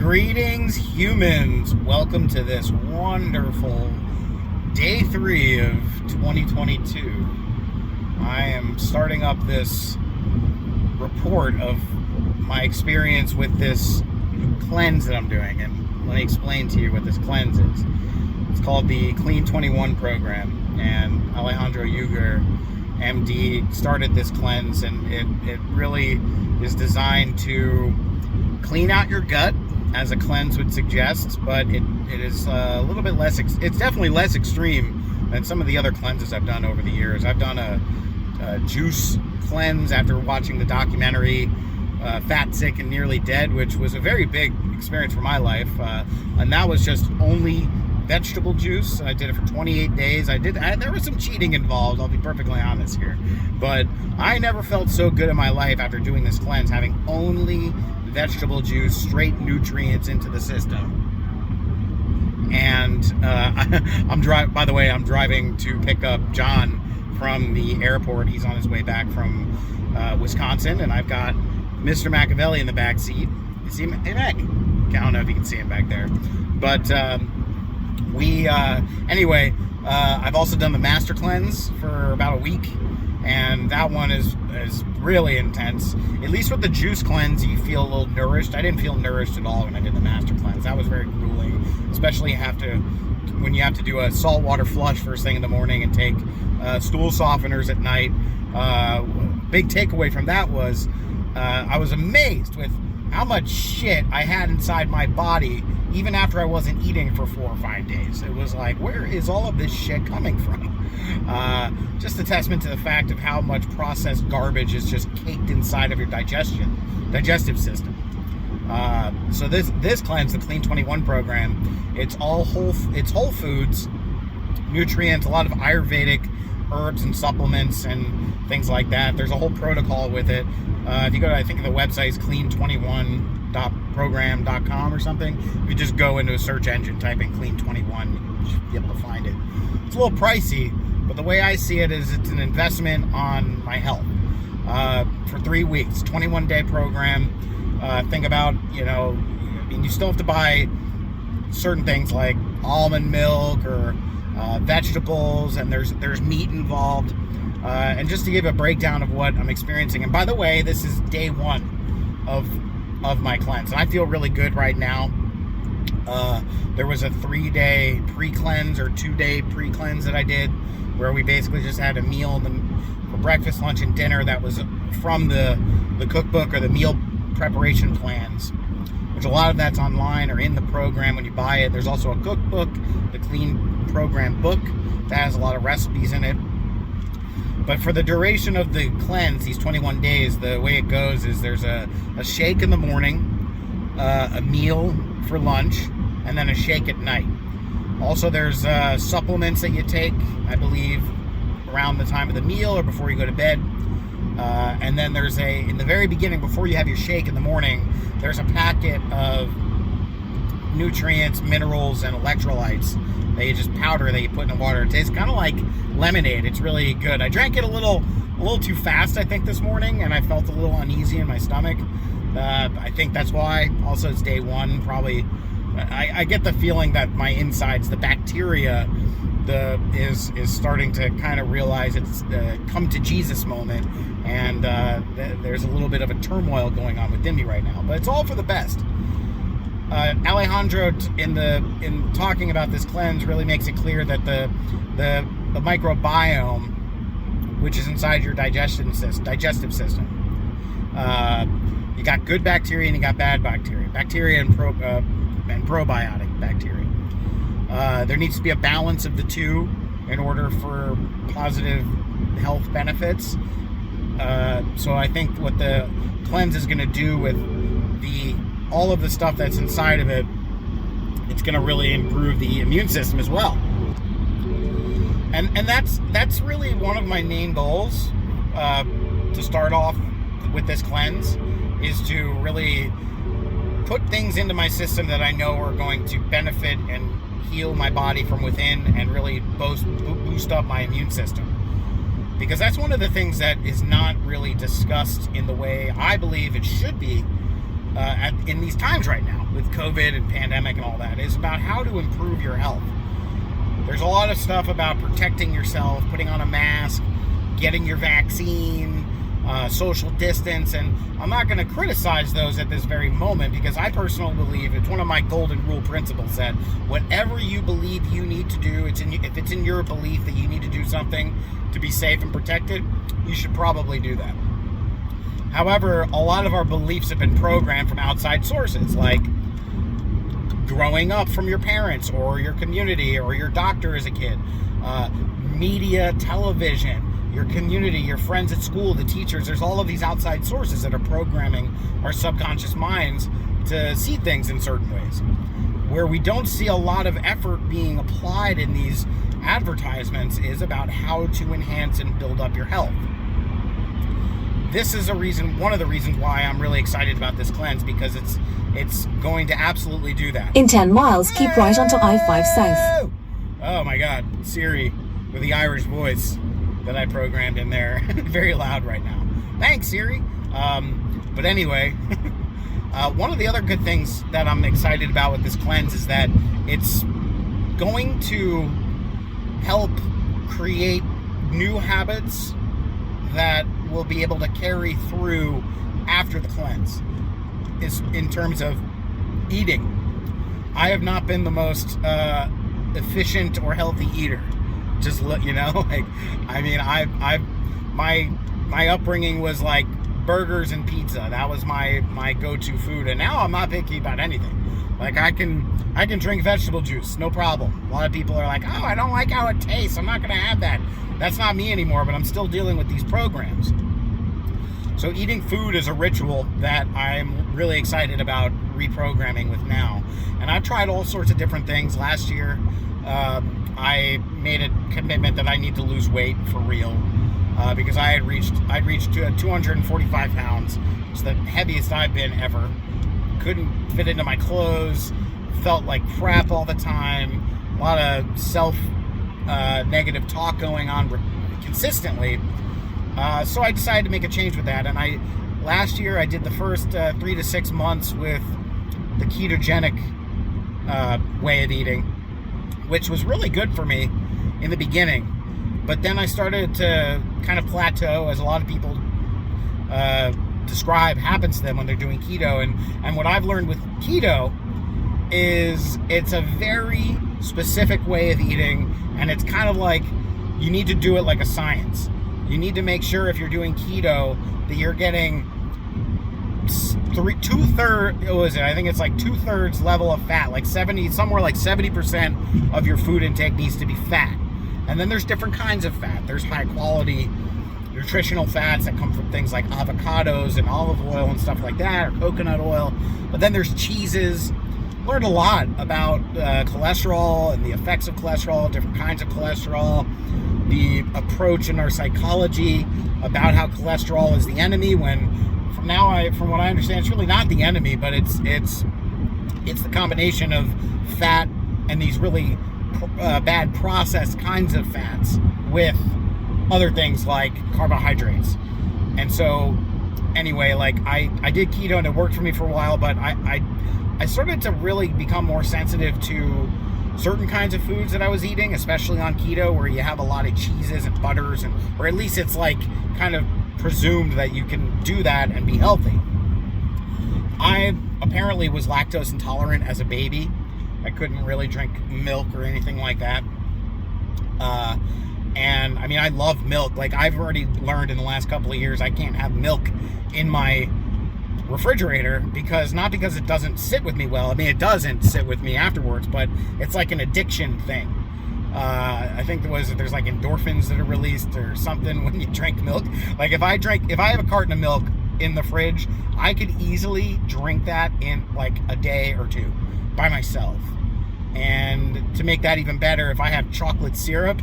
Greetings, humans. Welcome to this wonderful day 3 of 2022. I am starting up this report of my experience with this cleanse that I'm doing, and let me explain to you what this cleanse is. It's called the Clean 21 program, and Alejandro Yuger, MD, started this cleanse, and it really is designed to clean out your gut, as a cleanse would suggest, but it is a little bit less, it's definitely less extreme than some of the other cleanses I've done over the years. I've done a juice cleanse after watching the documentary Fat, Sick, and Nearly Dead, which was a very big experience for my life, and that was just only vegetable juice. I did it for 28 days. There was some cheating involved, I'll be perfectly honest here, but I never felt so good in my life after doing this cleanse, having only vegetable juice, straight nutrients into the system. And I'm driving to pick up John from the airport. He's on his way back from Wisconsin, and I've got Mr. Machiavelli in the back seat. You see him? Hey, Mac. I don't know if you can see him back there, but anyway, I've also done the Master Cleanse for about a week, and that one is really intense. At least with the juice cleanse, you feel a little nourished. I didn't feel nourished at all when I did the Master Cleanse. That was very grueling, especially when you have to do a saltwater flush first thing in the morning and take stool softeners at night. Big takeaway from that was I was amazed with how much shit I had inside my body even after I wasn't eating for 4 or 5 days. It was like, where is all of this shit coming from? Just a testament to the fact of how much processed garbage is just caked inside of your digestive system. So this cleanse, the Clean 21 program, it's whole foods, nutrients, a lot of Ayurvedic herbs and supplements and things like that. There's a whole protocol with it. If you go to, I think the website is clean21program.com or something. If you just go into a search engine, type in Clean 21, you should be able to find it. It's a little pricey, but the way I see it is it's an investment on my health. For 3 weeks, 21-day program. Think about, you still have to buy certain things like almond milk or vegetables, and there's meat involved. And just to give a breakdown of what I'm experiencing, and by the way, this is day 1 of my cleanse, and I feel really good right now. There was a 3-day pre-cleanse or 2-day pre-cleanse that I did, where we basically just had a meal for breakfast, lunch, and dinner that was from the cookbook or the meal preparation plans, which a lot of that's online or in the program when you buy it. There's also a cookbook, the Clean Program book, that has a lot of recipes in it. But for the duration of the cleanse, these 21 days, the way it goes is there's a shake in the morning, a meal for lunch, and then a shake at night. Also, there's supplements that you take, I believe, around the time of the meal or before you go to bed. And then there's in the very beginning, before you have your shake in the morning, there's a packet of nutrients, minerals, and electrolytes that you just powder that you put in the water. It tastes kind of like lemonade. It's really good. I drank it a little too fast, I think, this morning, and I felt a little uneasy in my stomach. I think that's why. Also, it's day 1. Probably, I get the feeling that my insides, the bacteria, is starting to kind of realize it's the come to Jesus moment, and there's a little bit of a turmoil going on within me right now. But it's all for the best. Alejandro, in talking about this cleanse, really makes it clear that the microbiome, which is inside your digestive system, you got good bacteria and you got bad bacteria and probiotic bacteria. There needs to be a balance of the two in order for positive health benefits. So I think what the cleanse is going to do with all of the stuff that's inside of it, it's going to really improve the immune system as well. And that's really one of my main goals to start off with this cleanse, is to really put things into my system that I know are going to benefit and heal my body from within and really boost up my immune system. Because that's one of the things that is not really discussed in the way I believe it should be in these times right now with COVID and pandemic and all that is about how to improve your health. There's a lot of stuff about protecting yourself, putting on a mask, getting your vaccine, social distance, and I'm not going to criticize those at this very moment because I personally believe it's one of my golden rule principles that whatever you believe you need to do, if it's in your belief that you need to do something to be safe and protected, you should probably do that. However, a lot of our beliefs have been programmed from outside sources, like growing up from your parents or your community or your doctor as a kid, media, television, your community, your friends at school, the teachers. There's all of these outside sources that are programming our subconscious minds to see things in certain ways. Where we don't see a lot of effort being applied in these advertisements is about how to enhance and build up your health. This is one of the reasons why I'm really excited about this cleanse, because it's going to absolutely do that. In 10 miles, keep right onto I-5 South. Oh my God, Siri with the Irish voice that I programmed in there. Very loud right now. Thanks, Siri. But anyway, one of the other good things that I'm excited about with this cleanse is that it's going to help create new habits that will be able to carry through after the cleanse, is in terms of eating. I have not been the most efficient or healthy eater. Just look, like, I mean, my upbringing was like burgers and pizza. That was my go-to food, and now I'm not picky about anything. Like I can drink vegetable juice, no problem. A lot of people are like, oh, I don't like how it tastes, I'm not gonna have that. That's not me anymore, but I'm still dealing with these programs. So eating food is a ritual that I'm really excited about reprogramming with now. And I've tried all sorts of different things. Last year, I made a commitment that I need to lose weight for real, because I'd reached 245 pounds. It's the heaviest I've been ever. Couldn't fit into my clothes, felt like crap all the time, a lot of self negative talk going on consistently. So I decided to make a change with that, and last year I did the first 3 to 6 months with the ketogenic way of eating, which was really good for me in the beginning. But then I started to kind of plateau, as a lot of people describe happens to them when they're doing keto. And what I've learned with keto is it's a very specific way of eating, and it's kind of like you need to do it like a science. You need to make sure if you're doing keto that you're getting I think it's like 2/3 level of fat, like 70% of your food intake needs to be fat. And then there's different kinds of fat. There's high quality nutritional fats that come from things like avocados and olive oil and stuff like that, or coconut oil. But then there's cheeses. Learned a lot about cholesterol and the effects of cholesterol, different kinds of cholesterol, the approach in our psychology about how cholesterol is the enemy, when from what I understand, it's really not the enemy, but it's the combination of fat and these really bad processed kinds of fats with other things like carbohydrates. And so anyway, like I did keto and it worked for me for a while, but I started to really become more sensitive to certain kinds of foods that I was eating, especially on keto, where you have a lot of cheeses and butters, or at least it's like kind of presumed that you can do that and be healthy. I apparently was lactose intolerant as a baby. I couldn't really drink milk or anything like that. And I mean, I love milk. Like, I've already learned in the last couple of years, I can't have milk in my refrigerator because it doesn't sit with me well. I mean, it doesn't sit with me afterwards, but it's like an addiction thing. I think there's like endorphins that are released or something when you drink milk. Like if I have a carton of milk in the fridge, I could easily drink that in like a day or two by myself. And to make that even better, if I have chocolate syrup,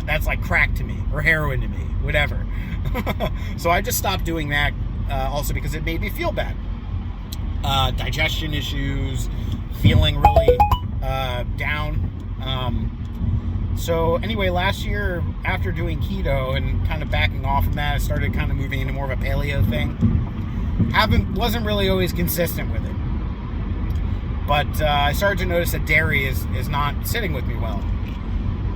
that's like crack to me, or heroin to me, whatever. So I just stopped doing that, also because it made me feel bad. Digestion issues, feeling really down. So anyway, last year, after doing keto and kind of backing off from that, I started kind of moving into more of a paleo thing. wasn't really always consistent with it. But I started to notice that dairy is not sitting with me well.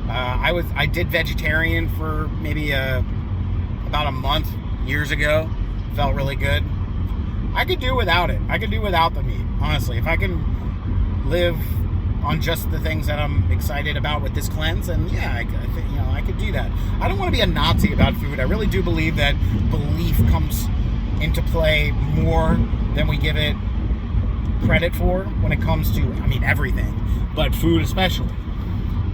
I did vegetarian for maybe about a month years ago. Felt really good. I could do without it. I could do without the meat, honestly. If I can live on just the things that I'm excited about with this cleanse, and yeah, I could do that. I don't want to be a Nazi about food. I really do believe that belief comes into play more than we give it credit for when it comes to, everything, but food especially.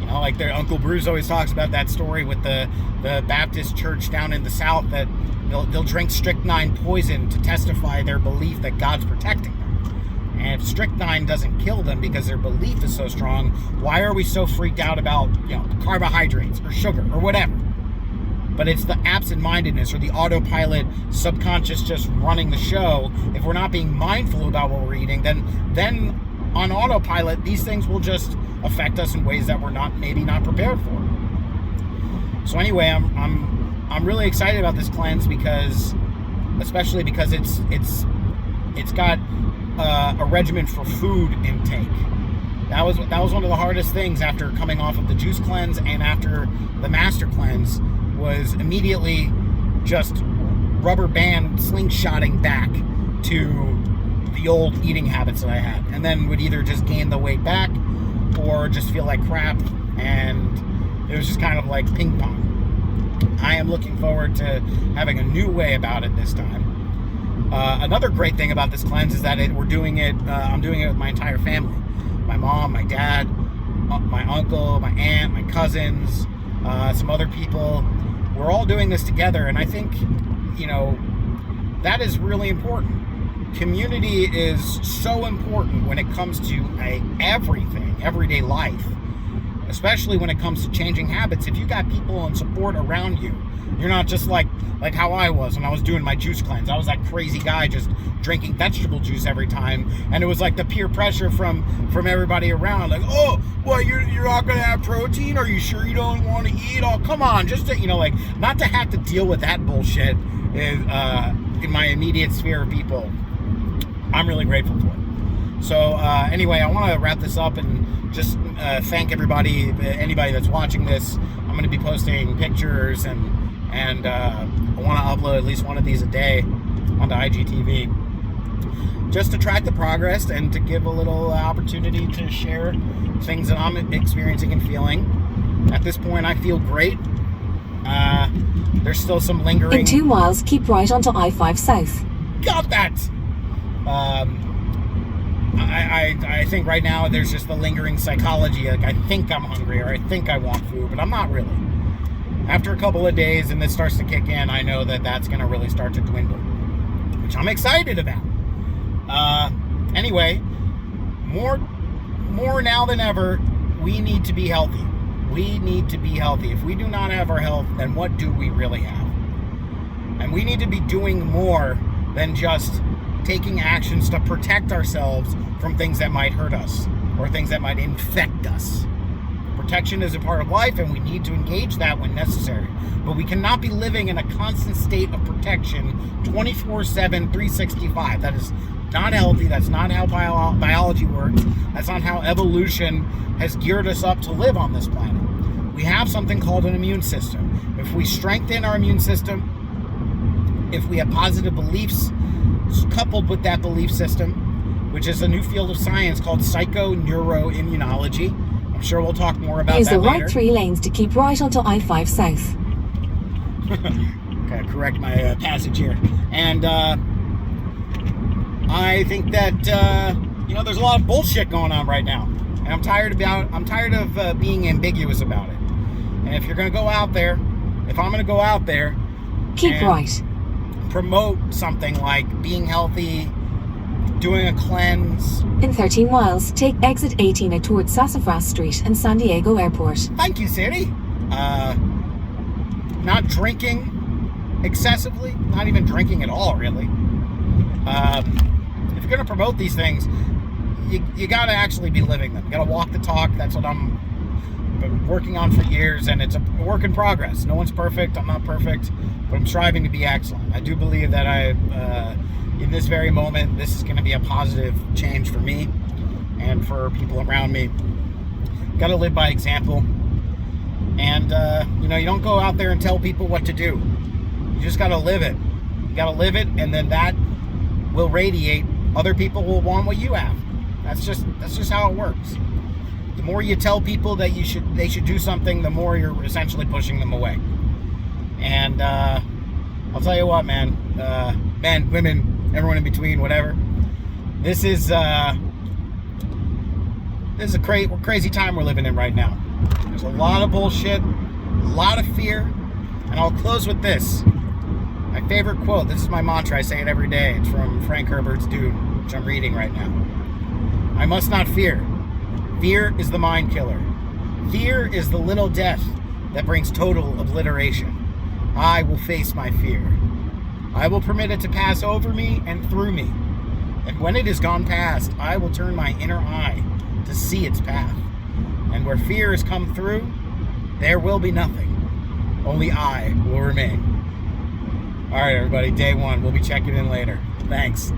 Like their Uncle Bruce always talks about that story with the Baptist church down in the South that they'll drink strychnine poison to testify their belief that God's protecting them. And if strychnine doesn't kill them because their belief is so strong, why are we so freaked out about carbohydrates or sugar or whatever? But it's the absent-mindedness or the autopilot subconscious just running the show. If we're not being mindful about what we're eating, then on autopilot, these things will just affect us in ways that we're maybe not prepared for. So anyway, I'm really excited about this cleanse especially because it's got a regimen for food intake. That was one of the hardest things after coming off of the juice cleanse and after the master cleanse, was immediately just rubber band slingshotting back to the old eating habits that I had, and then would either just gain the weight back or just feel like crap, and it was just kind of like ping pong. I am looking forward to having a new way about it this time. Another great thing about this cleanse is that I'm doing it with my entire family. My mom, my dad, my uncle, my aunt, my cousins, some other people. We're all doing this together, and I think, that is really important. Community is so important when it comes to everything, everyday life, especially when it comes to changing habits. If you got people and support around you, you're not just like how I was when I was doing my juice cleanse. I was that crazy guy just drinking vegetable juice every time, and it was like the peer pressure from everybody around, like, oh, well, you're not gonna have protein? Are you sure you don't want to eat? Oh, come on, just to, not to have to deal with that bullshit is in my immediate sphere of people. I'm really grateful for it. So anyway, I want to wrap this up and just thank everybody, anybody that's watching this. I'm going to be posting pictures and I want to upload at least one of these a day onto IGTV, just to track the progress and to give a little opportunity to share things that I'm experiencing and feeling. At this point, I feel great. There's still some lingering... In 2 miles, keep right onto I-5 South. Got that! I think right now there's just the lingering psychology, like I think I'm hungry or I think I want food, but I'm not really. After a couple of days and this starts to kick in, I know that that's going to really start to dwindle, which I'm excited about. Anyway, more now than ever, we need to be healthy. We need to be healthy. If we do not have our health, then what do we really have? And we need to be doing more than just taking actions to protect ourselves from things that might hurt us or things that might infect us. Protection is a part of life, and we need to engage that when necessary. But we cannot be living in a constant state of protection 24/7, 365. That is not healthy. That's not how biology works. That's not how evolution has geared us up to live on this planet. We have something called an immune system. If we strengthen our immune system, if we have positive beliefs coupled with that belief system, which is a new field of science called psychoneuroimmunology. I'm sure we'll talk more about Use that the later. right 3 lanes to keep right onto I-5 South. Okay, correct my passage here. And I think that there's a lot of bullshit going on right now, and I'm tired of being ambiguous about it. And if you're going to go out there, if I'm going to go out there, keep right. Promote something like being healthy, doing a cleanse. In 13 miles, take exit 18 towards Sassafras Street and San Diego Airport. Thank you, Sadie. Not drinking excessively, not even drinking at all, really. If you're going to promote these things, you got to actually be living them. You got to walk the talk. That's what I'm been working on for years, and it's a work in progress. No one's perfect. I'm not perfect, but I'm striving to be excellent. I do believe that in this very moment, this is going to be a positive change for me and for people around me. Got to live by example. And, you don't go out there and tell people what to do. You just got to live it. You got to live it, and then that will radiate. Other people will want what you have. That's just how it works. The more you tell people that they should do something, the more you're essentially pushing them away. And I'll tell you what, man, men, women, everyone in between, whatever. This is a crazy time we're living in right now. There's a lot of bullshit, a lot of fear, and I'll close with this. My favorite quote. This is my mantra. I say it every day. It's from Frank Herbert's Dune, which I'm reading right now. I must not fear. Fear is the mind killer. Fear is the little death that brings total obliteration. I will face my fear. I will permit it to pass over me and through me. And when it has gone past, I will turn my inner eye to see its path. And where fear has come through, there will be nothing. Only I will remain. All right, everybody, day one. We'll be checking in later. Thanks.